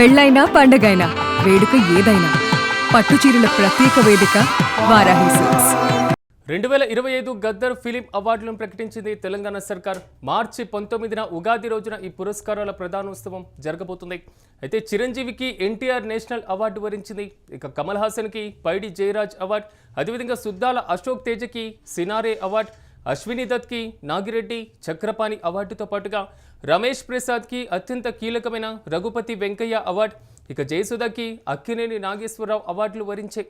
పెళ్ళైనా పండగైనా వేడుక ఏదైనా పట్టుచీరల ప్రత్యేక వేదిక వారాహి సిల్క్స్. 2025 గద్దర్ ఫిలిం అవార్డులను ప్రకటించింది తెలంగాణ సర్కార్. మార్చి 19న ఉగాది రోజున ఈ పురస్కారాల ప్రదానోత్సవం జరగబోతుంది. అయితే చిరంజీవికి ఎన్టీఆర్ నేషనల్ అవార్డు వరించింది. ఇక కమల్ హాసన్కి పైడి జయరాజ్ అవార్డు, అదేవిధంగా సుద్దాల అశోక్ తేజకి సినారే అవార్డు, అశ్విని దత్కి నాగిరెడ్డి చక్రపాణి అవార్డుతో పాటుగా రమేష్ ప్రసాద్కి అత్యంత కీలకమైన రఘుపతి వెంకయ్య అవార్డు, ఇక జయసుధకి అక్కినేని నాగేశ్వరరావు అవార్డులు వరించాయి.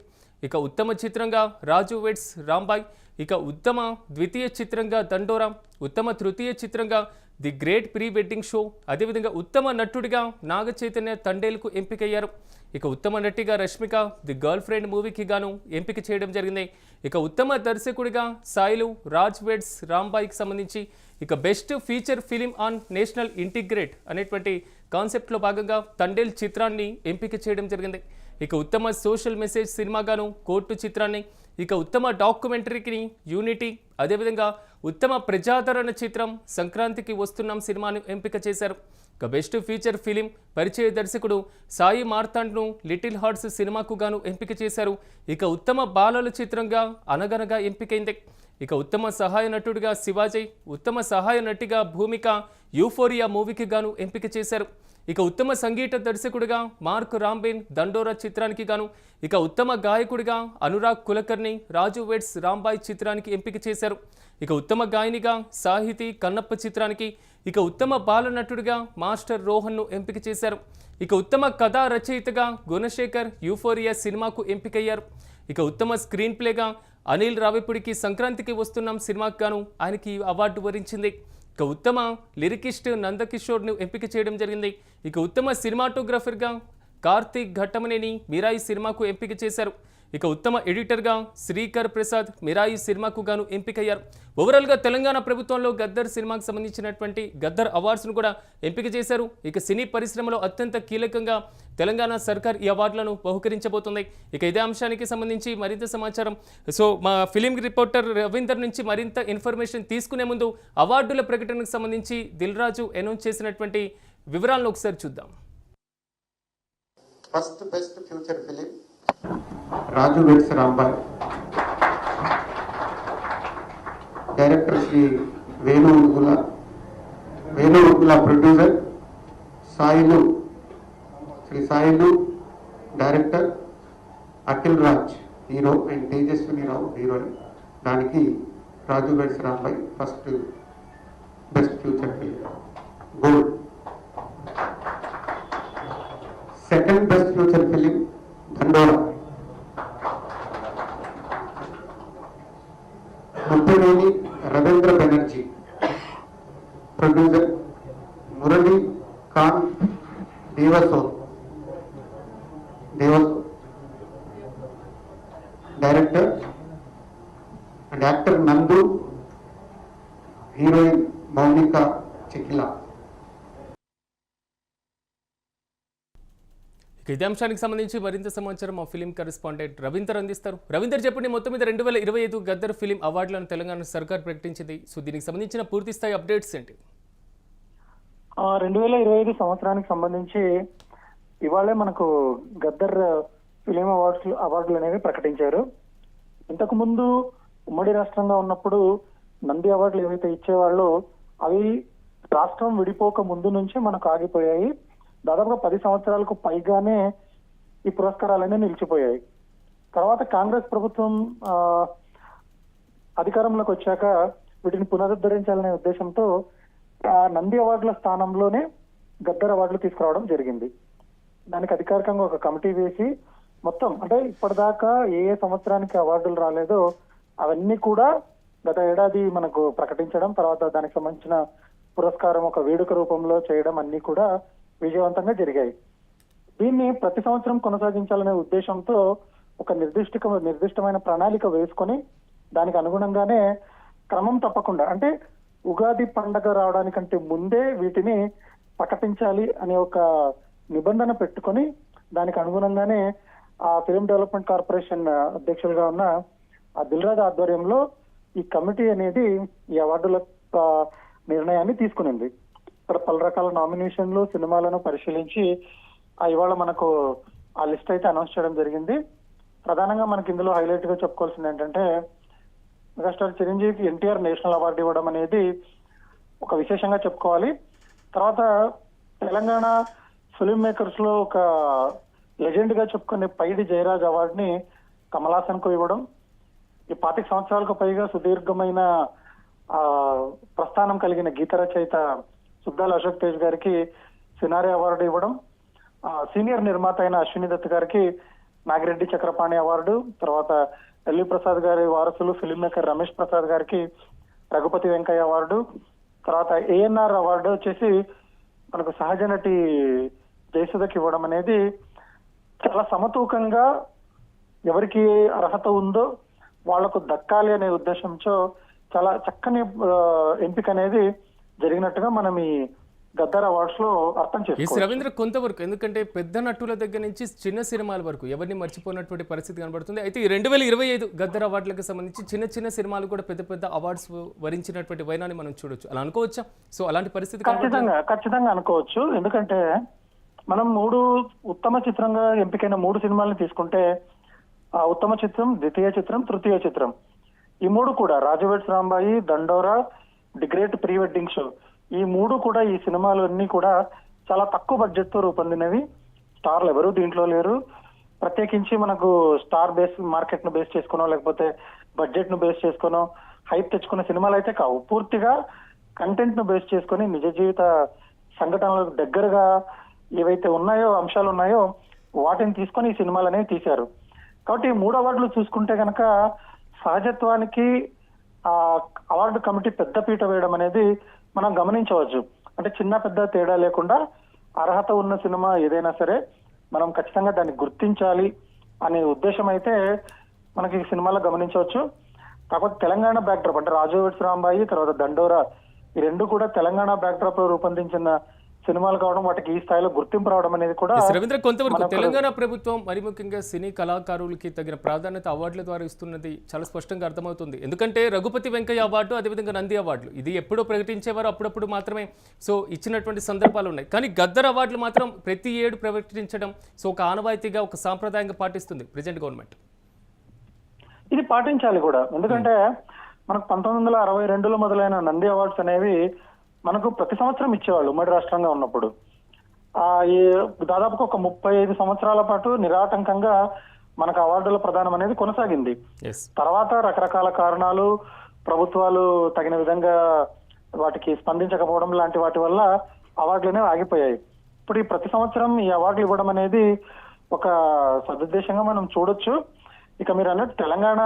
ఇక ఉత్తమ చిత్రంగా రాజు వెడ్స్ రాంబాయ్, ఇక ఉత్తమ ద్వితీయ చిత్రంగా దండోరా, ఉత్తమ తృతీయ చిత్రంగా the great pre wedding show, అదేవిధంగా ఉత్తమ నటుడిగా నాగ చైతన్య తండేలుకు ఎంపికయ్యారు. ఇక ఉత్తమ నటిగా రష్మిక ది గర్ల్ ఫ్రెండ్ మూవీకి గాను ఎంపిక చేయడం జరిగింది. ఇక ఉత్తమ దర్శకుడిగా సాయిలు రాజ్ వెడ్స్ రాంబాయ్కి సంబంధించి ఇక best feature film on national integrate అనేటువంటి కాన్సెప్ట్లో భాగంగా తండేల్ చిత్రాన్ని ఎంపిక చేయడం జరిగింది. ఇక ఉత్తమ సోషల్ మెసేజ్ సినిమాగాను కోర్టు చిత్రాన్ని, ఇక ఉత్తమ డాక్యుమెంటరీకి యూనిటీ, అదేవిధంగా ఉత్తమ ప్రజాదరణ చిత్రం సంక్రాంతికి వస్తున్నాం సినిమాను ఎంపిక చేశారు. ఇక బెస్ట్ ఫీచర్ ఫిలిం పరిచయ దర్శకుడు సాయి మార్తాండ్ను లిటిల్ హార్ట్స్ సినిమాకు గాను ఎంపిక చేశారు. ఇక ఉత్తమ బాలల చిత్రంగా అనగనగా ఎంపికైంది. ఇక ఉత్తమ సహాయ నటుడిగా శివాజీ, ఉత్తమ సహాయ నటిగా భూమిక యూఫోరియా మూవీకి గాను ఎంపిక చేశారు. ఇక ఉత్తమ సంగీత దర్శకుడిగా మార్క్ రాంబేన్ దండోరా చిత్రానికి గాను, ఇక ఉత్తమ గాయకుడిగా అనురాగ్ కులకర్ణి రాజు వెడ్స్ రాంబాయ్ చిత్రానికి ఎంపిక చేశారు. ఇక ఉత్తమ గాయనిగా సాహితీ కన్నప్ప చిత్రానికి, ఇక ఉత్తమ బాల నటుడిగా మాస్టర్ రోహన్ను ఎంపిక చేశారు. ఇక ఉత్తమ కథా రచయితగా గుణశేఖర్ యూఫోరియా సినిమాకు ఎంపికయ్యారు. ఇక ఉత్తమ స్క్రీన్ ప్లేగా అనిల్ రావిపూడికి సంక్రాంతికి వస్తున్నాం సినిమాకు గాను ఆయనకి అవార్డు వరించింది. ఇక ఉత్తమ లిరికిస్ట్ నందకిషోర్ను ఎంపిక చేయడం జరిగింది. ఇక ఉత్తమ సినిమాటోగ్రఫర్గా కార్తీక్ ఘట్టమనేని మిరాయి సినిమాకు ఎంపిక చేశారు. ఇక ఉత్తమ ఎడిటర్గా శ్రీకర్ ప్రసాద్ మిరాయి సినిమాకు గాను ఎంపికయ్యారు. ఓవరాల్గా తెలంగాణ ప్రభుత్వంలో గద్దర్ సినిమాకు సంబంధించినటువంటి గద్దర్ అవార్డ్స్ను కూడా ఎంపిక చేశారు. ఇక సినీ పరిశ్రమలో అత్యంత కీలకంగా తెలంగాణ సర్కార్ ఈ అవార్డులను బహుకరించబోతుంది. ఇక ఇదే అంశానికి సంబంధించి మరింత సమాచారం మా ఫిలిం రిపోర్టర్ రవీందర్ నుంచి మరింత ఇన్ఫర్మేషన్ తీసుకునే ముందు అవార్డుల ప్రకటనకు సంబంధించి దిల్ రాజు అనౌన్స్ చేసినటువంటి వివరాలను ఒకసారి చూద్దాం. First best feature film Raju weds Rambai, director Shri Venu Uggula, producer Sailu Shri Sailu, director Akhil Raj hero and Tejaswini Rao heroine. దానికి Raju weds Rambai first best feature film gold. Second best feature film Dandora, Muttaneni Ravindra Banerjee, producer Murali Khan Devaso, director and actor Nandu, heroine Mounika Chikila. ఇదే అంశానికి సంబంధించి మరింత సమాచారం మా ఫిలిం కరెస్పాండెంట్ రవీందర్ అందిస్తారు. రవీందర్ చెప్పండి, మొత్తం మీద 2025 గద్దర్ ఫిలిం అవార్డులను తెలంగాణ సర్కార్ ప్రకటించింది. సో దీనికి సంబంధించిన పూర్తి స్థాయి అప్డేట్స్ ఏంటి? 2025 సంవత్సరానికి సంబంధించి ఇవాళే మనకు గద్దర్ ఫిలిం అవార్డులు అనేవి ప్రకటించారు. ఇంతకు ముందు ఉమ్మడి రాష్ట్రంగా ఉన్నప్పుడు నంది అవార్డులు ఏవైతే ఇచ్చేవాళ్ళో అవి రాష్ట్రం విడిపోక ముందు నుంచి మనకు ఆగిపోయాయి. దాదాపుగా 10 సంవత్సరాలకు పైగానే ఈ పురస్కారాలన్నీ నిలిచిపోయాయి. తర్వాత కాంగ్రెస్ ప్రభుత్వం అధికారంలోకి వచ్చాక వీటిని పునరుద్ధరించాలనే ఉద్దేశంతో నంది అవార్డుల స్థానంలోనే గద్దర్ అవార్డులు తీసుకురావడం జరిగింది. దానికి అధికారికంగా ఒక కమిటీ వేసి మొత్తం అంటే ఇప్పటిదాకా ఏ సంవత్సరానికి అవార్డులు రాలేదో అవన్నీ కూడా గత ఏడాది మనకు ప్రకటించడం, తర్వాత దానికి సంబంధించిన పురస్కారం ఒక వేడుక రూపంలో చేయడం అన్ని కూడా విజయవంతంగా జరిగాయి. దీన్ని ప్రతి సంవత్సరం కొనసాగించాలనే ఉద్దేశంతో ఒక నిర్దిష్టమైన ప్రణాళిక వేసుకొని దానికి అనుగుణంగానే క్రమం తప్పకుండా అంటే ఉగాది పండగ రావడానికంటే ముందే వీటిని ప్రకటించాలి అనే ఒక నిబంధన పెట్టుకొని దానికి అనుగుణంగానే ఆ ఫిలిం డెవలప్మెంట్ కార్పొరేషన్ అధ్యక్షులుగా ఉన్న ఆ దిల్ రాజు ఆధ్వర్యంలో ఈ కమిటీ అనేది ఈ అవార్డుల నిర్ణయాన్ని తీసుకునింది. ఇక్కడ పలు రకాల నామినేషన్లు సినిమాలను పరిశీలించి ఇవాళ మనకు ఆ లిస్ట్ అయితే అనౌన్స్ చేయడం జరిగింది. ప్రధానంగా మనకి ఇందులో హైలైట్ గా చెప్పుకోవాల్సింది ఏంటంటే మెగాస్టార్ చిరంజీవికి ఎన్టీఆర్ నేషనల్ అవార్డు ఇవ్వడం అనేది ఒక విశేషంగా చెప్పుకోవాలి. తర్వాత తెలంగాణ ఫిల్మ్ మేకర్స్ లో ఒక లెజెండ్ గా చెప్పుకునే పైడి జయరాజ్ అవార్డుని కమల్ హాసన్ కు ఇవ్వడం, ఈ 25 సంవత్సరాలకు పైగా సుదీర్ఘమైన ప్రస్థానం కలిగిన గీత రచయిత సుద్దాల అశోక్ తేజ్ గారికి సినారే అవార్డు ఇవ్వడం, సీనియర్ నిర్మాత అయిన అశ్విని దత్ గారికి నాగిరెడ్డి చక్రపాణి అవార్డు, తర్వాత ఎల్వి ప్రసాద్ గారి వారసులు ఫిల్మ్ మేకర్ రమేష్ ప్రసాద్ గారికి రఘుపతి వెంకయ్య అవార్డు, తర్వాత ఏఎన్ఆర్ అవార్డు వచ్చేసి మనకు సహజ నటి జయసుధకి ఇవ్వడం అనేది చాలా సమతూకంగా ఎవరికి అర్హత ఉందో వాళ్లకు దక్కాలి అనే ఉద్దేశంతో చాలా చక్కని ఎంపిక అనేది జరిగినట్టుగా మనం ఈ గద్దర్ అవార్డ్స్ లో అర్థం ఎస్ చేసుకోవచ్చు. రవీంద్ర, కొంతవరకు ఎందుకంటే పెద్ద నటుల దగ్గర నుంచి చిన్న సినిమాల వరకు ఎవరిని మర్చిపోయినటువంటి పరిస్థితి కనబడుతుంది. అయితే ఈ 2025 గద్దర్ అవార్డులకు సంబంధించి చిన్న చిన్న సినిమాలు కూడా పెద్ద పెద్ద అవార్డ్స్ వరించినటువంటి వైనాన్ని మనం చూడొచ్చు. అలా అనుకోవచ్చా? సో అలాంటి పరిస్థితి ఖచ్చితంగా అనుకోవచ్చు. ఎందుకంటే మనం 3 ఉత్తమ చిత్రంగా ఎంపికైన 3 సినిమాలను తీసుకుంటే ఆ ఉత్తమ చిత్రం, ద్వితీయ చిత్రం, తృతీయ చిత్రం, ఈ 3 కూడా రాజు వెడ్స్ రాంబాయి, దండోరా, the great pre wedding show, ఈ 3 కూడా ఈ సినిమాలు అన్ని కూడా చాలా తక్కువ బడ్జెట్ తో రూపొందినవి. స్టార్లు ఎవరు దీంట్లో లేరు. ప్రత్యేకించి మనకు స్టార్ బేస్ మార్కెట్ ను బేస్ చేసుకునో లేకపోతే బడ్జెట్ ను బేస్ చేసుకునో హైప్ తెచ్చుకున్న సినిమాలు అయితే కావు. పూర్తిగా కంటెంట్ ను బేస్ చేసుకుని నిజ జీవిత సంఘటనలకు దగ్గరగా ఏవైతే ఉన్నాయో అంశాలు ఉన్నాయో వాటిని తీసుకొని ఈ సినిమాలు అనేవి తీశారు. కాబట్టి 3 అవార్డులు చూసుకుంటే కనుక సహజత్వానికి ఆ అవార్డు కమిటీ పెద్ద పీట వేయడం అనేది మనం గమనించవచ్చు. అంటే చిన్న పెద్ద తేడా లేకుండా అర్హత ఉన్న సినిమా ఏదైనా సరే మనం ఖచ్చితంగా దాన్ని గుర్తించాలి అనే ఉద్దేశం అయితే మనకి ఈ సినిమాలో గమనించవచ్చు. కాకపోతే తెలంగాణ బ్యాక్డ్రాప్ అంటే రాజు వెడ్స్ రాంబాయి తర్వాత దండోరా, ఈ 2 కూడా తెలంగాణ బ్యాక్డ్రాప్ లో రూపొందించిన సినిమాలు కావడం, వాటికి ఈ స్థాయిలో గుర్తింపు రావడం అనేది కూడా రవీంద్ర, కొంతవరకు తెలంగాణ ప్రభుత్వం మరి ముఖ్యంగా సినీ కళాకారులకి తగిన ప్రాధాన్యత అవార్డుల ద్వారా ఇస్తున్నది చాలా స్పష్టంగా అర్థమవుతుంది. ఎందుకంటే రఘుపతి వెంకయ్య అవార్డు, అదేవిధంగా నంది అవార్డులు ఇది ఎప్పుడో ప్రకటించేవారు, అప్పుడప్పుడు మాత్రమే సో ఇచ్చినటువంటి సందర్భాలు ఉన్నాయి. కానీ గద్దర్ అవార్డులు మాత్రం ప్రతి ఏడు ప్రకటించడం సో ఒక ఆనవాయితీగా, ఒక సాంప్రదాయంగా పాటిస్తుంది ప్రెజెంట్ గవర్నమెంట్. ఇది పాటించాలి కూడా. ఎందుకంటే మనకు 1962లో మొదలైన నంది అవార్డ్స్ అనేవి మనకు ప్రతి సంవత్సరం ఇచ్చేవాళ్ళు ఉమ్మడి రాష్ట్రంగా ఉన్నప్పుడు. దాదాపుగా ఒక 35 సంవత్సరాల పాటు నిరాటంకంగా మనకు అవార్డుల ప్రదానం అనేది కొనసాగింది. తర్వాత రకరకాల కారణాలు, ప్రభుత్వాలు తగిన విధంగా వాటికి స్పందించకపోవడం లాంటి వాటి వల్ల అవార్డులు అనేవి ఆగిపోయాయి. ఇప్పుడు ఈ ప్రతి సంవత్సరం ఈ అవార్డులు ఇవ్వడం అనేది ఒక సదుద్దేశంగా మనం చూడొచ్చు. ఇక మీరు అన్నట్టు తెలంగాణ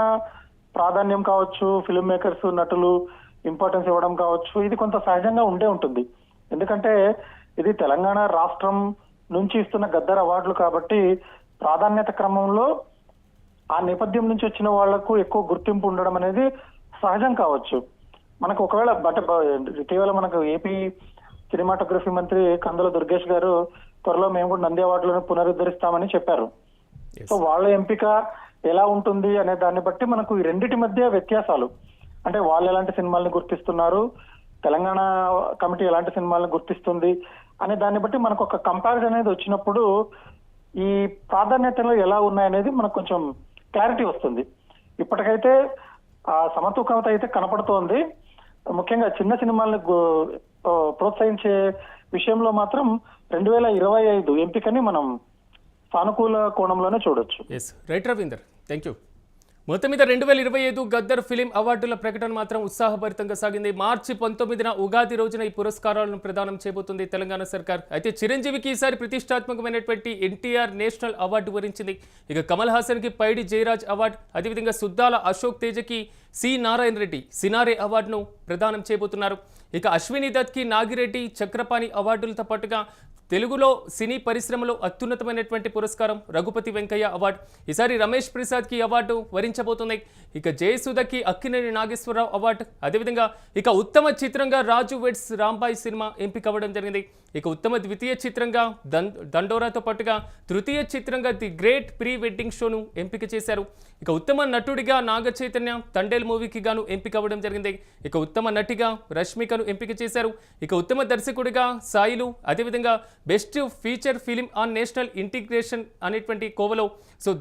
ప్రాధాన్యం కావచ్చు, ఫిల్మ్ మేకర్స్ నటులు ఇంపార్టెన్స్ ఇవ్వడం కావచ్చు, ఇది కొంత సహజంగా ఉండే ఉంటుంది. ఎందుకంటే ఇది తెలంగాణ రాష్ట్రం నుంచి ఇస్తున్న గద్దర్ అవార్డులు కాబట్టి ప్రాధాన్యత క్రమంలో ఆ నేపథ్యం నుంచి వచ్చిన వాళ్లకు ఎక్కువ గుర్తింపు ఉండడం అనేది సహజం కావచ్చు. మనకు ఒకవేళ ఇటీవల మనకు ఏపీ సినిమాటోగ్రఫీ మంత్రి కందుల దుర్గేష్ గారు త్వరలో మేము కూడా నంది అవార్డులను పునరుద్ధరిస్తామని చెప్పారు. సో వాళ్ళ ఎంపిక ఎలా ఉంటుంది అనే దాన్ని బట్టి మనకు ఈ రెండిటి మధ్య వ్యత్యాసాలు, అంటే వాళ్ళు ఎలాంటి సినిమాల్ని గుర్తిస్తున్నారు, తెలంగాణ కమిటీ ఎలాంటి సినిమాలను గుర్తిస్తుంది అనే దాన్ని బట్టి మనకు ఒక కంపారిజన్ అనేది వచ్చినప్పుడు ఈ ప్రాధాన్యతలు ఎలా ఉన్నాయనేది మనకు కొంచెం క్లారిటీ వస్తుంది. ఇప్పటికైతే ఆ సమతూకత అయితే కనపడుతోంది. ముఖ్యంగా చిన్న సినిమాలను ప్రోత్సహించే విషయంలో మాత్రం 2025 ఎంపికని మనం సానుకూల కోణంలోనే చూడొచ్చు. Right Ravinder, thank you. మొత్తం మీద 2025 గద్దర్ ఫిలిం అవార్డుల ప్రకటన మాత్రం ఉత్సాహభరితంగా సాగింది. మార్చి 19న ఉగాది రోజున ఈ పురస్కారాలను ప్రదానం చేయబోతుంది తెలంగాణ సర్కార్. అయితే చిరంజీవికి ఈసారి ప్రతిష్టాత్మకమైనటువంటి ఎన్టీఆర్ నేషనల్ అవార్డు వరించింది. ఇక కమల్ హాసన్కి పైడి జయరాజ్ అవార్డు, అదేవిధంగా సుద్దాల అశోక్ తేజకి సి నారాయణ రెడ్డి సినారే అవార్డును ప్రదానం చేయబోతున్నారు. ఇక అశ్విని దత్కి నాగిరెడ్డి చక్రపాణి అవార్డులతో పాటుగా తెలుగులో సినీ పరిశ్రమలో అత్యున్నతమైనటువంటి పురస్కారం రఘుపతి వెంకయ్య అవార్డు. ఈసారి రమేష్ ప్రసాద్కి అవార్డు వరించబోతుంది. ఇక జయసుధకి అక్కినేని నాగేశ్వరరావు అవార్డు, అదేవిధంగా ఇక ఉత్తమ చిత్రంగా రాజు వెడ్స్ రాంబాయి సినిమా ఎంపిక అవ్వడం జరిగింది. ఇక ఉత్తమ ద్వితీయ చిత్రంగా దండోరాతో పాటుగా తృతీయ చిత్రంగా ది గ్రేట్ ప్రీ వెడ్డింగ్ షోను ఎంపిక చేశారు. ఇక ఉత్తమ నటుడిగా నాగ చైతన్య తండేల్ మూవీకి గాను ఎంపిక అవ్వడం జరిగింది. ఇక ఉత్తమ నటిగా రష్మికను ఎంపిక చేశారు. ఇక ఉత్తమ దర్శకుడిగా సాయిలు, అదేవిధంగా best feature film on national integration అనేటువంటి కోవలో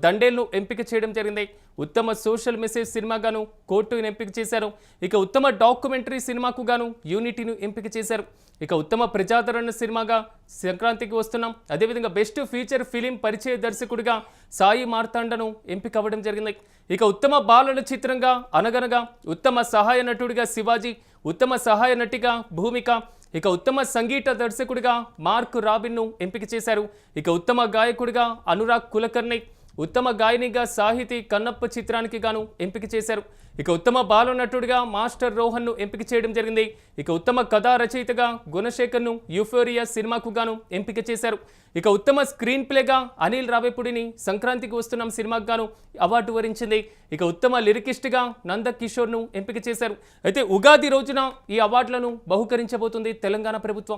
దండేల్ను ఎంపిక చేయడం జరిగింది. ఉత్తమ సోషల్ మెసేజ్ సినిమాగాను కోర్టును ఎంపిక చేశారు. ఇక ఉత్తమ డాక్యుమెంటరీ సినిమాకు గాను యూనిటీను ఎంపిక చేశారు. ఇక ఉత్తమ ప్రజాదరణ సినిమాగా సంక్రాంతికి వస్తున్నాం. అదేవిధంగా బెస్ట్ ఫీచర్ ఫిలిం పరిచయ దర్శకుడిగా సాయి మార్తాండను ఎంపిక అవ్వడం జరిగింది. ఇక ఉత్తమ బాలల చిత్రంగా అనగనగా, ఉత్తమ సహాయ నటుడిగా శివాజీ, ఉత్తమ సహాయ నటిగా భూమిక, ఇక ఉత్తమ సంగీత దర్శకుడిగా మార్క్ రాబిన్ను ఎంపిక చేశారు. ఇక ఉత్తమ గాయకుడిగా అనురాగ్ కులకర్ణి, ఉత్తమ గాయనిగా సాహితీ కన్నప్ప చిత్రానికి గాను ఎంపిక చేశారు. ఇక ఉత్తమ బాల నటుడిగా మాస్టర్ రోహన్ను ఎంపిక చేయడం జరిగింది. ఇక ఉత్తమ కథా రచయితగా గుణశేఖర్ను యూఫోరియా సినిమాకు గాను ఎంపిక చేశారు. ఇక ఉత్తమ స్క్రీన్ ప్లేగా అనిల్ రావిపూడిని సంక్రాంతికి వస్తున్నాం సినిమాకు గాను అవార్డు వరించింది. ఇక ఉత్తమ లిరికిస్ట్గా నంద కిషోర్ను ఎంపిక చేశారు. అయితే ఉగాది రోజున ఈ అవార్డులను బహుకరించబోతుంది తెలంగాణ ప్రభుత్వం.